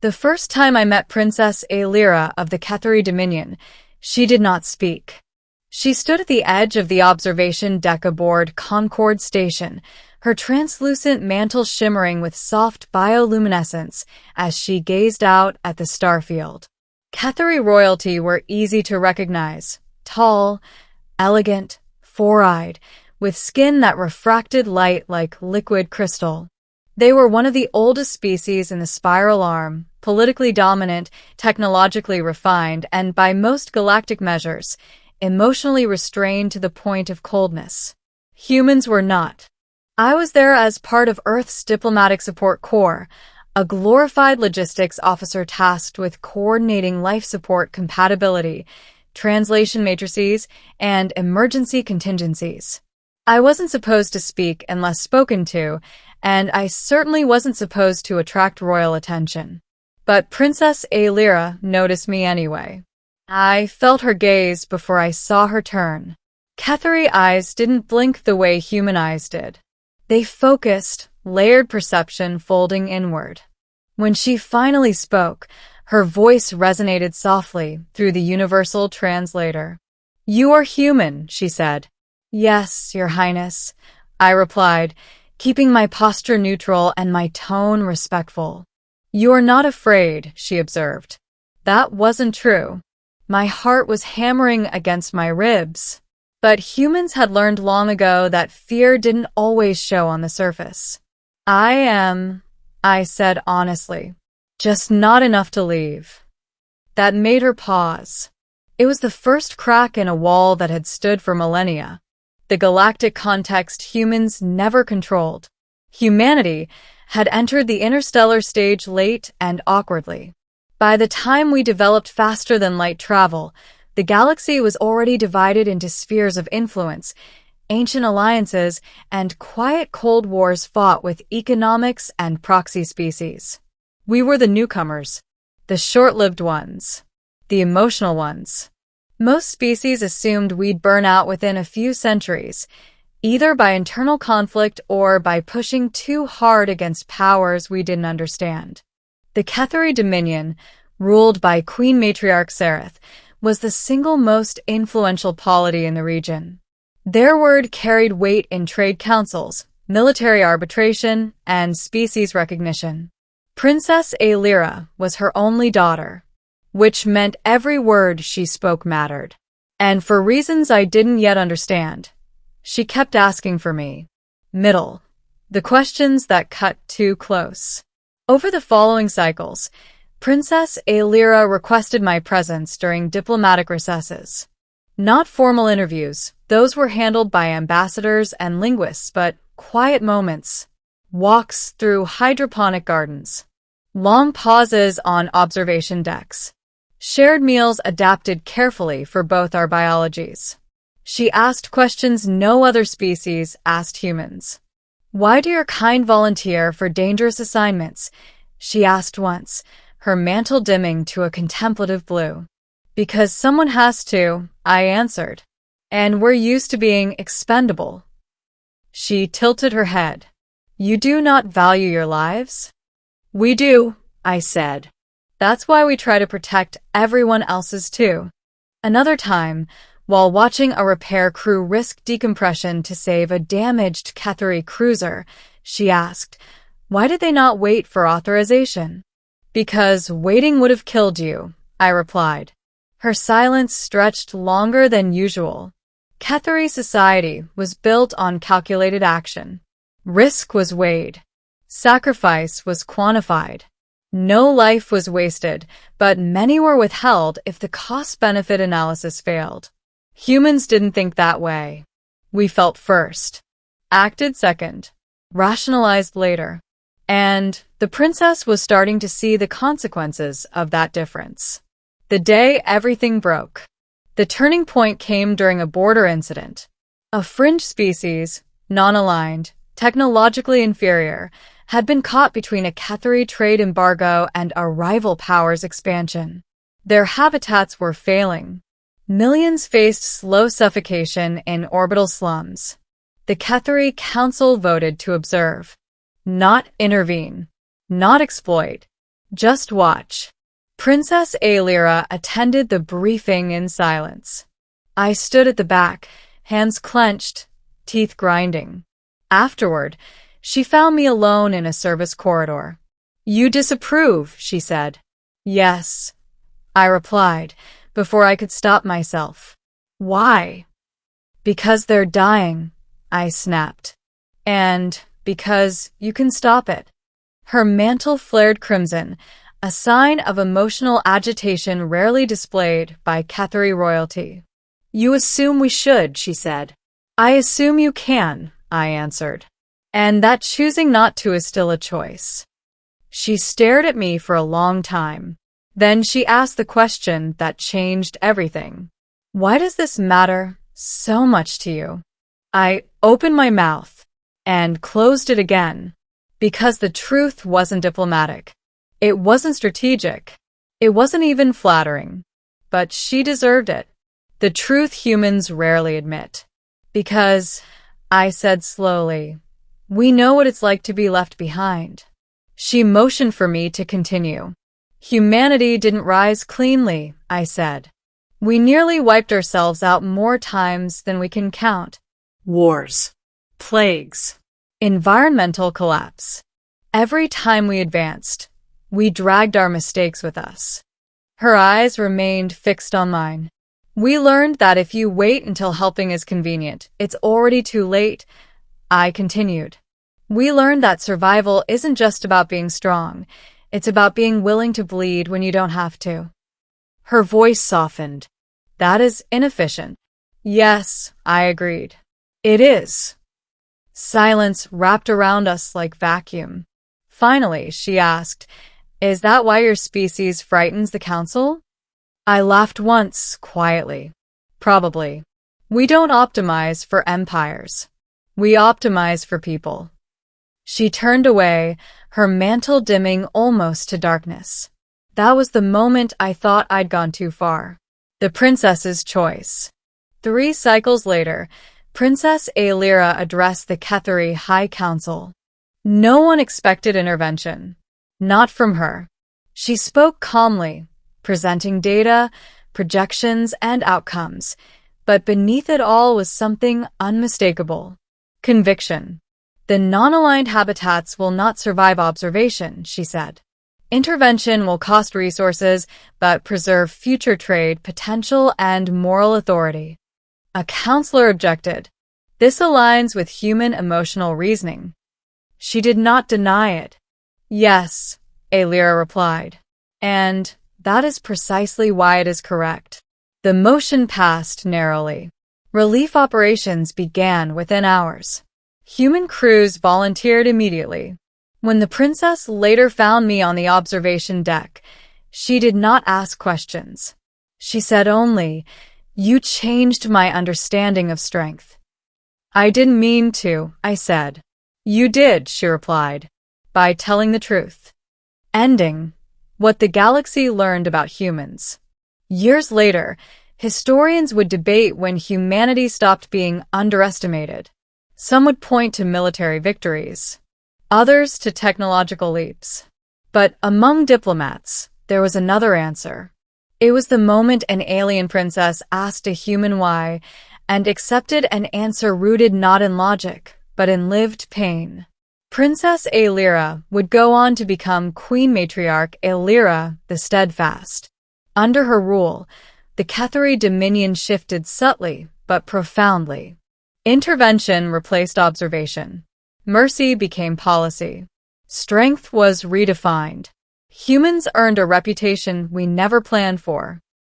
The first time I met Princess Aelira of the Ketheri Dominion, she did not speak. She stood at the edge of the observation deck aboard Concord Station, her translucent mantle shimmering with soft bioluminescence as she gazed out at the starfield. Ketheri royalty were easy to recognize, tall, elegant, four-eyed, with skin that refracted light like liquid crystal. They were one of the oldest species in the spiral arm, politically dominant, technologically refined, and by most galactic measures, emotionally restrained to the point of coldness. Humans were not. I was there as part of Earth's Diplomatic Support Corps, a glorified logistics officer tasked with coordinating life support compatibility, translation matrices, and emergency contingencies. I wasn't supposed to speak unless spoken to, and I certainly wasn't supposed to attract royal attention. But Princess Aelira noticed me anyway. I felt her gaze before I saw her turn. Ketheri eyes didn't blink the way human eyes did. They focused, layered perception folding inward. When she finally spoke, her voice resonated softly through the universal translator. "You are human," she said. "Yes, Your Highness," I replied, keeping my posture neutral and my tone respectful. "You are not afraid," she observed. That wasn't true. My heart was hammering against my ribs. But humans had learned long ago that fear didn't always show on the surface. I said honestly. "Just not enough to leave." That made her pause. It was the first crack in a wall that had stood for millennia. The galactic context humans never controlled. Humanity had entered the interstellar stage late and awkwardly. By the time we developed faster-than-light travel, the galaxy was already divided into spheres of influence, ancient alliances, and quiet cold wars fought with economics and proxy species. We were the newcomers, the short-lived ones, the emotional ones. Most species assumed we'd burn out within a few centuries, either by internal conflict or by pushing too hard against powers we didn't understand. The Ketheri Dominion, ruled by Queen Matriarch Sereth, was the single most influential polity in the region. Their word carried weight in trade councils, military arbitration, and species recognition. Princess Aelira was her only daughter, which meant every word she spoke mattered. And for reasons I didn't yet understand, she kept asking for me. The questions that cut too close. Over the following cycles, Princess Aelira requested my presence during diplomatic recesses. Not formal interviews, those were handled by ambassadors and linguists, but quiet moments. Walks through hydroponic gardens. Long pauses on observation decks. Shared meals adapted carefully for both our biologies. She asked questions no other species asked humans. "Why do your kind volunteer for dangerous assignments?" she asked once, her mantle dimming to a contemplative blue. "Because someone has to," I answered. "And we're used to being expendable." She tilted her head. "You do not value your lives?" "We do," I said. "That's why we try to protect everyone else's too." Another time, while watching a repair crew risk decompression to save a damaged Ketheri cruiser, she asked, "Why did they not wait for authorization?" "Because waiting would have killed you," I replied. Her silence stretched longer than usual. Ketheri society was built on calculated action. Risk was weighed. Sacrifice was quantified. No life was wasted, but many were withheld if the cost-benefit analysis failed. Humans didn't think that way. We felt first, acted second, rationalized later. And the princess was starting to see the consequences of that difference. The day everything broke. The turning point came during a border incident. A fringe species, non-aligned, technologically inferior, had been caught between a Ketheri trade embargo and a rival power's expansion. Their habitats were failing. Millions faced slow suffocation in orbital slums. The Ketheri Council voted to observe. Not intervene. Not exploit. Just watch. Princess Aelira attended the briefing in silence. I stood at the back, hands clenched, teeth grinding. Afterward, she found me alone in a service corridor. "You disapprove," she said. "Yes," I replied, before I could stop myself. "Why?" "Because they're dying," I snapped. "And because you can stop it." Her mantle flared crimson, a sign of emotional agitation rarely displayed by Cathari royalty. "You assume we should," she said. "I assume you can," I answered. "And that choosing not to is still a choice." She stared at me for a long time. Then she asked the question that changed everything. "Why does this matter so much to you?" I opened my mouth and closed it again, because the truth wasn't diplomatic. It wasn't strategic. It wasn't even flattering. But she deserved it. The truth humans rarely admit. "Because," I said slowly, "we know what it's like to be left behind." She motioned for me to continue. "Humanity didn't rise cleanly," I said. "We nearly wiped ourselves out more times than we can count. Wars, plagues, environmental collapse. Every time we advanced, we dragged our mistakes with us." Her eyes remained fixed on mine. "We learned that if you wait until helping is convenient, it's already too late," I continued. "We learned that survival isn't just about being strong. It's about being willing to bleed when you don't have to." Her voice softened. "That is inefficient." "Yes," I agreed. "It is." Silence wrapped around us like vacuum. Finally, she asked, "Is that why your species frightens the council?" I laughed once, quietly. "Probably. We don't optimize for empires. We optimize for people." She turned away, her mantle dimming almost to darkness. That was the moment I thought I'd gone too far. The princess's choice. 3 cycles later, Princess Aelira addressed the Cathari High Council. No one expected intervention. Not from her. She spoke calmly, presenting data, projections, and outcomes, but beneath it all was something unmistakable. Conviction. "The non-aligned habitats will not survive observation," she said. "Intervention will cost resources, but preserve future trade, potential, and moral authority." A counselor objected. "This aligns with human emotional reasoning." She did not deny it. "Yes," Aelira replied. "And that is precisely why it is correct." The motion passed narrowly. Relief operations began within hours. Human crews volunteered immediately. When the princess later found me on the observation deck, she did not ask questions. She said only, "You changed my understanding of strength." "I didn't mean to," I said. "You did," she replied, "by telling the truth." Ending. What the galaxy learned about humans. Years later, historians would debate when humanity stopped being underestimated. Some would point to military victories, others to technological leaps. But among diplomats, there was another answer. It was the moment an alien princess asked a human why, and accepted an answer rooted not in logic, but in lived pain. Princess Aelira would go on to become Queen Matriarch Aelira the Steadfast. Under her rule, the Cathari dominion shifted subtly but profoundly. Intervention replaced observation. Mercy became policy. Strength was redefined. Humans earned a reputation we never planned for.